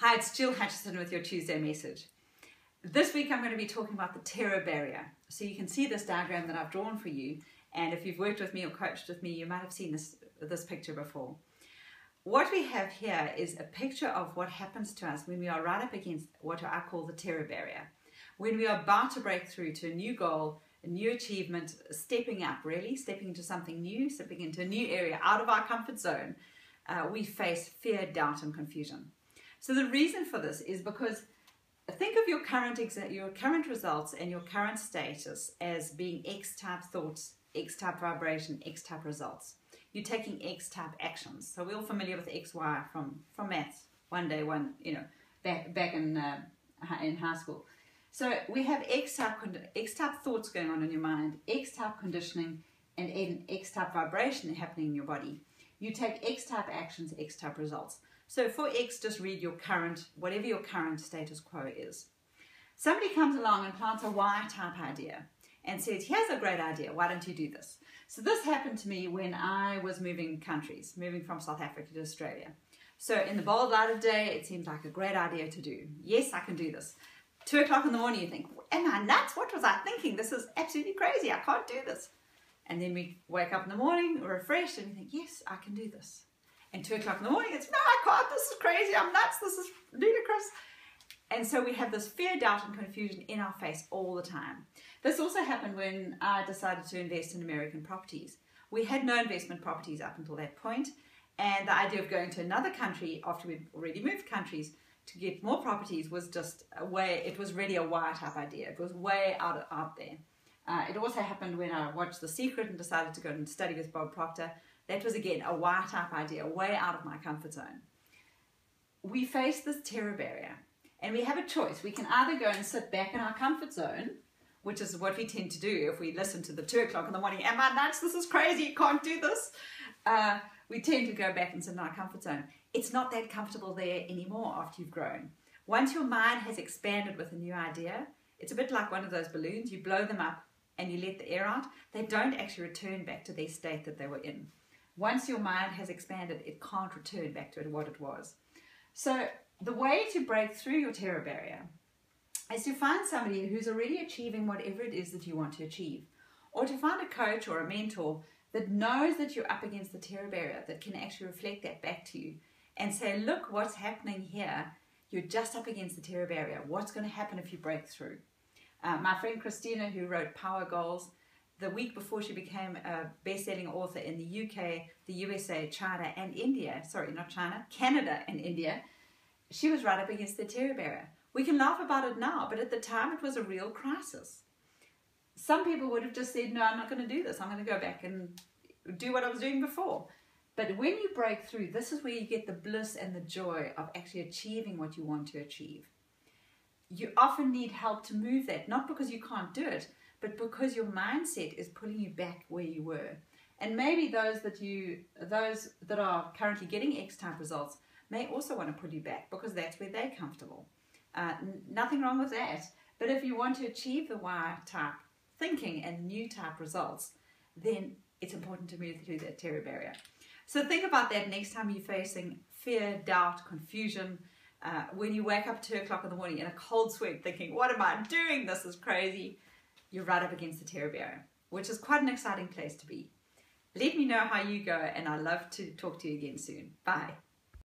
Hi, it's Jill Hutchison with your Tuesday message. This week I'm going to be talking about the terror barrier. So you can see this diagram that I've drawn for you, and if you've worked with me or coached with me, you might have seen this picture before. What we have here is a picture of what happens to us when we are right up against what I call the terror barrier. When we are about to break through to a new goal, a new achievement, stepping up really, stepping into something new, stepping into a new area out of our comfort zone, we face fear, doubt and confusion. So the reason for this is because think of your current results and your current status as being X-type thoughts, X-type vibration, X-type results. You're taking X-type actions. So we're all familiar with X, Y from maths. Back in high school. So we have X-type thoughts going on in your mind, X-type conditioning, and an X-type vibration happening in your body. You take X-type actions, X-type results. So for X, just read your current, whatever your current status quo is. Somebody comes along and plants a Y-type idea and says, here's a great idea, why don't you do this? So this happened to me when I was moving countries, moving from South Africa to Australia. So in the bold light of day, it seemed like a great idea to do. Yes, I can do this. 2 o'clock in the morning, you think, am I nuts? What was I thinking? This is absolutely crazy. I can't do this. And then we wake up in the morning, we're refreshed, and we think, yes, I can do this. And 2 o'clock in the morning, it's, no, I can't, this is crazy, I'm nuts, this is ludicrous. And so we have this fear, doubt and confusion in our face all the time. This also happened when I decided to invest in American properties. We had no investment properties up until that point, and the idea of going to another country after we'd already moved countries to get more properties was just a way, it was really a wire-type idea. It was way out there. It also happened when I watched The Secret and decided to go and study with Bob Proctor. That was, again, a wire-type idea, way out of my comfort zone. We face this terror barrier, and we have a choice. We can either go and sit back in our comfort zone, which is what we tend to do if we listen to the 2 o'clock in the morning, am I nuts, this is crazy, you can't do this. We tend to go back and sit in our comfort zone. It's not that comfortable there anymore after you've grown. Once your mind has expanded with a new idea, it's a bit like one of those balloons. You blow them up and you let the air out. They don't actually return back to their state that they were in. Once your mind has expanded, it can't return back to what it was. So the way to break through your terror barrier is to find somebody who's already achieving whatever it is that you want to achieve, or to find a coach or a mentor that knows that you're up against the terror barrier, that can actually reflect that back to you and say, look what's happening here. You're just up against the terror barrier. What's going to happen if you break through? My friend Christina, who wrote Power Goals, the week before she became a best-selling author in the UK, the USA, China and India, sorry, not China, Canada and India, she was right up against the terror barrier. We can laugh about it now, but at the time it was a real crisis. Some people would have just said, no, I'm not going to do this. I'm going to go back and do what I was doing before. But when you break through, this is where you get the bliss and the joy of actually achieving what you want to achieve. You often need help to move that, not because you can't do it, but because your mindset is pulling you back where you were. And maybe those that are currently getting X-type results may also want to pull you back because that's where they're comfortable. Nothing wrong with that. But if you want to achieve the Y-type thinking and new type results, then it's important to move through that terror barrier. So think about that next time you're facing fear, doubt, confusion, when you wake up 2 o'clock in the morning in a cold sweat thinking, what am I doing? This is crazy. You're right up against the terror barrier, which is quite an exciting place to be. Let me know how you go, and I'd love to talk to you again soon. Bye.